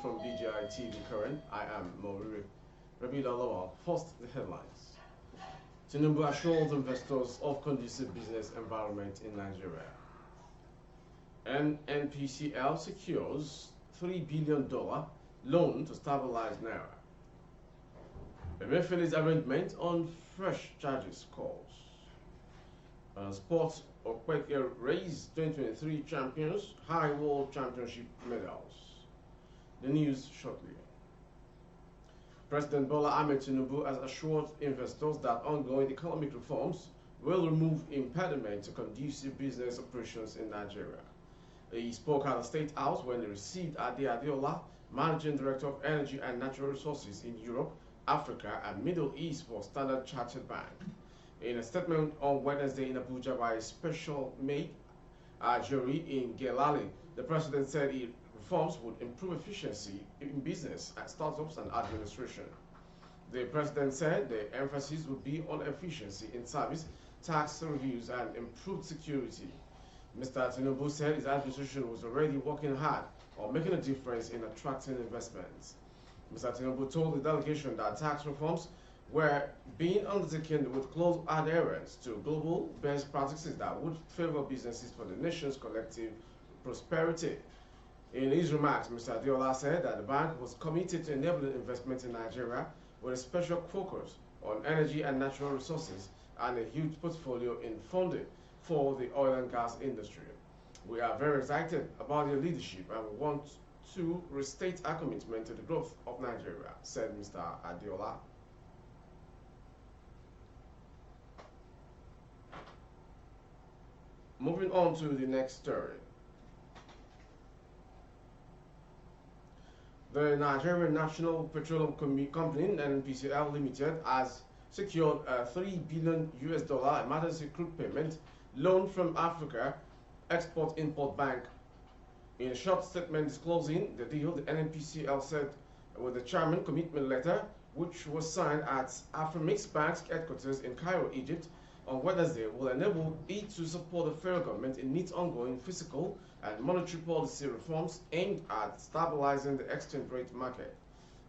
from BGI TV Current. I am Maureen Rabi Lawal. First, the headlines. Tinubu assures investors of conducive business environment in Nigeria. NNPCL secures $3 billion loan to stabilize NAIRA. Emefiele's arrangement on fresh charges calls. Sports Okweke raised 2023 champions high world championship medals. The news shortly. President Bola Ahmed Tinubu has assured investors that ongoing economic reforms will remove impediments to conducive business operations in Nigeria. He spoke at the State House when he received Ade Adeola, Managing Director of Energy and Natural Resources in Europe, Africa, and Middle East for Standard Chartered Bank. In a statement on Wednesday in Abuja by a special maid jury in Gelale, the president said reforms would improve efficiency in business and startups and administration. The president said the emphasis would be on efficiency in service, tax reviews, and improved security. Mr. Tinubu said his administration was already working hard on making a difference in attracting investments. Mr. Tinubu told the delegation that tax reforms were being undertaken with close adherence to global best practices that would favor businesses for the nation's collective prosperity. In his remarks, Mr. Adeola said that the bank was committed to enabling investment in Nigeria with a special focus on energy and natural resources and a huge portfolio in funding for the oil and gas industry. We are very excited about your leadership and we want to restate our commitment to the growth of Nigeria, said Mr. Adeola. Moving on to the next story. The Nigerian National Petroleum Company, NNPCL Limited, has secured a $3 billion emergency crude payment loan from Africa Export-Import Bank. In a short statement disclosing the deal, the NNPCL said with the chairman commitment letter, which was signed at Afreximbank Bank's headquarters in Cairo, Egypt, on Wednesday, will enable it to support the federal government in its ongoing fiscal and monetary policy reforms aimed at stabilizing the exchange rate market.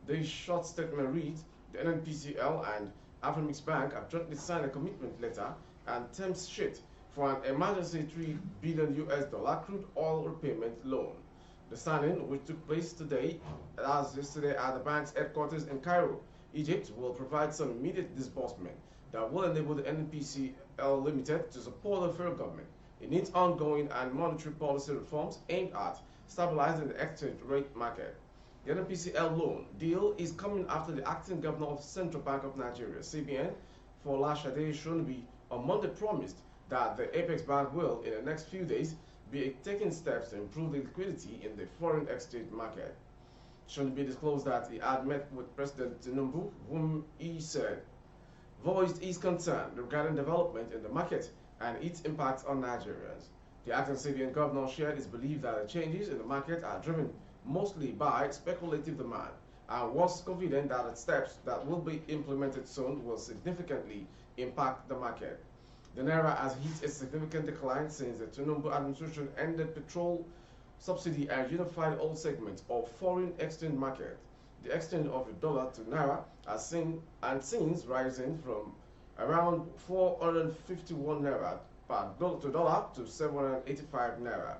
The short statement reads, the NNPCL and Afreximbank Bank have jointly signed a commitment letter and terms sheet for an emergency $3 billion crude oil repayment loan. The signing, which took place yesterday at the bank's headquarters in Cairo, Egypt, will provide some immediate disbursement that will enable the NNPCL Limited to support the federal government in its ongoing and monetary policy reforms aimed at stabilizing the exchange rate market. The NNPCL loan deal is coming after the acting governor of Central Bank of Nigeria, CBN, Folashade Shonubi, on Monday promised that the Apex Bank will, in the next few days, be taking steps to improve the liquidity in the foreign exchange market. Shonubi disclosed that he had met with President Tinubu, whom he said voiced his concern regarding development in the market and its impact on Nigerians. The acting CBN governor shared his belief that the changes in the market are driven mostly by speculative demand and was confident that the steps that will be implemented soon will significantly impact the market. The Naira has hit a significant decline since the Tinubu administration ended petrol subsidy and unified all segments of foreign exchange market. The exchange of the dollar to Naira has since rising from around 451 Naira per dollar to 785 Naira.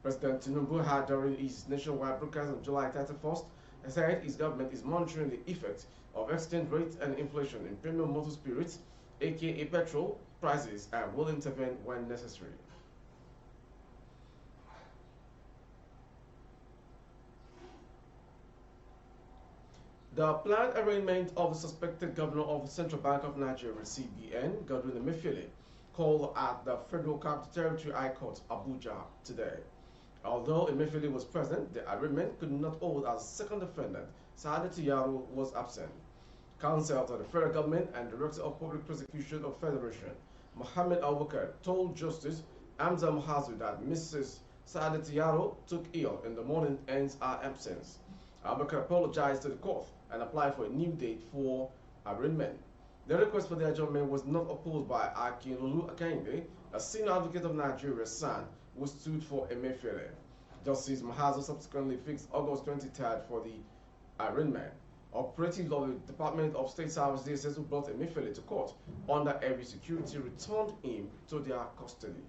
President Tinubu had, during his nationwide broadcast on July 31st, said his government is monitoring the effects of exchange rate and inflation in premium motor spirits, aka petrol, prices, and will intervene when necessary. The planned arraignment of the suspected governor of the Central Bank of Nigeria, CBN, Godwin Emefiele, called at the Federal Capital Territory High Court, Abuja, today. Although Emefiele was present, the arraignment could not hold as second defendant, Saadati Yaro, was absent. Counsel to the federal government and Director of Public Prosecution of Federation, Mohammed Abubakar, told Justice Hamza Muhazu that Mrs. Saadati Yaro took ill in the morning hence her absence. Abubakar apologized to the court and applied for a new date for arraignment. The request for the adjournment was not opposed by Akinlolu Akande, a senior advocate of Nigeria's son, who stood for Emefiele. Justice Mahazo subsequently fixed August 23rd for the arraignment. Operative of the Department of State Service DSS who brought Emefiele to court under heavy security returned him to their custody.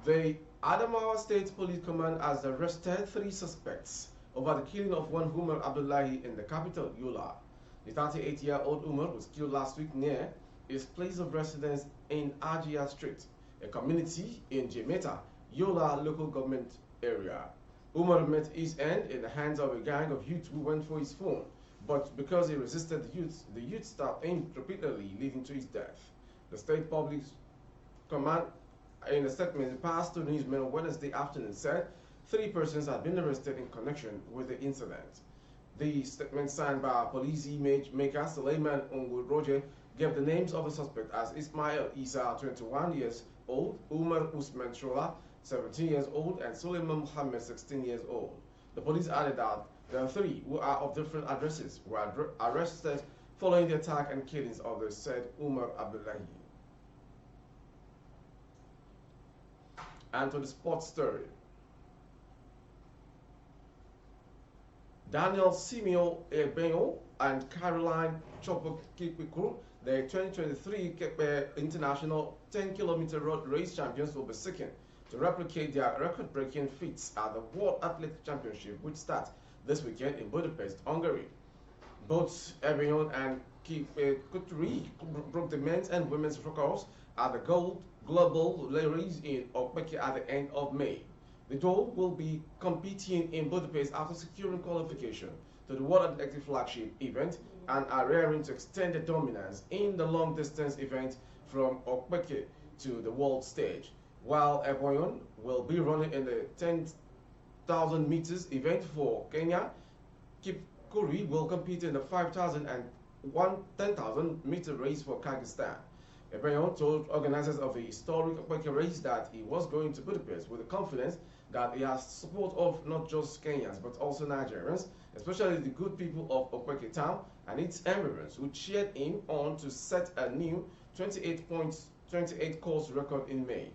The Adamawa State Police Command has arrested 3 suspects over the killing of one Umar Abdullahi in the capital, Yola. The 38-year-old Umar was killed last week near his place of residence in Ajia Street, a community in Jemeta, Yola local government area. Umar met his end in the hands of a gang of youth who went for his phone, but because he resisted the youth stabbed him repeatedly, leading to his death. The State Police Command, in a statement passed to newsmen on Wednesday afternoon, said 3 persons had been arrested in connection with the incident. The statement signed by police image maker Suleiman Roger gave the names of the suspect as Ismail Isa, 21 years old, Umar Usman Shola, 17 years old, and Suleiman Muhammad, 16 years old. The police added that the 3, who are of different addresses, were arrested following the attack and killings of the said Umar Abdullahi. And to the sports story. Daniel Simeo Ebenyo and Caroline Chopokikwiku, the 2023 International 10-kilometer road race champions, will be seeking to replicate their record-breaking feats at the World Athletic Championship, which starts this weekend in Budapest, Hungary. Both Ebenyo and Kuturi broke the men's and women's records at the Global Race in Okbeke at the end of May. The duo will be competing in Budapest after securing qualification to the World Athletic Flagship event and are raring to extend their dominance in the long-distance event from Okbeke to the world stage. While Eboyon will be running in the 10,000 meters event for Kenya, Kipkuri will compete in the 5,000 and 10,000 meter race for Kyrgyzstan. Eboyon told organizers of the historic Okbeke race that he was going to Budapest with the confidence that he has support of not just Kenyans but also Nigerians, especially the good people of Okbeke town and its environs, who cheered him on to set a new 28 course record in May.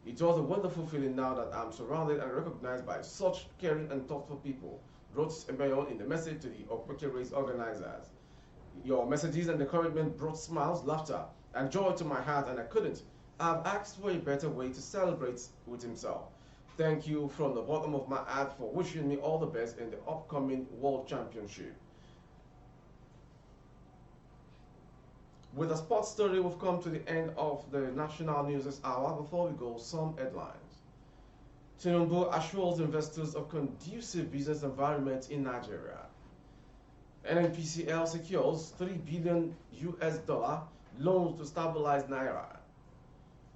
It was a wonderful feeling now that I'm surrounded and recognized by such caring and thoughtful people, wrote Ebeyon in the message to the Okbeke race organizers. Your messages and encouragement brought smiles, laughter, and joy to my heart, and I couldn't have asked for a better way to celebrate with himself. Thank you from the bottom of my heart for wishing me all the best in the upcoming World Championship. With the sports story, we've come to the end of the National News this hour. Before we go, some headlines. Tinubu assures investors of conducive business environment in Nigeria. NNPCL secures $3 billion loans to stabilize NAIRA.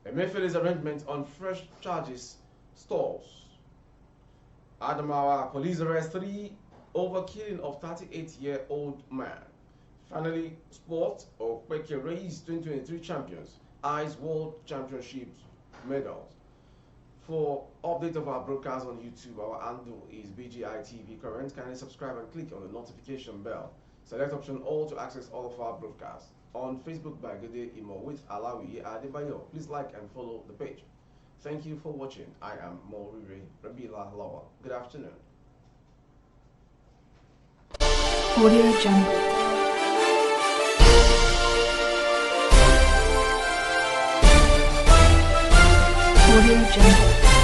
Emefiele's arrangement on fresh charges stalls. Adamawa police arrest 3 over killing of 38-year-old man. Finally, sport, Okbeke Race 2023 champions, ICE World Championship medals. For update of our broadcast on YouTube, our handle is BGI TV Current. Kindly subscribe and click on the notification bell. Select option all to access all of our broadcasts. On Facebook by Gede Imo with Alawi Adebayo. Please like and follow the page. Thank you for watching. I am Morire Rabila Lawa. Good afternoon. Audio Jungle. Audio Jungle.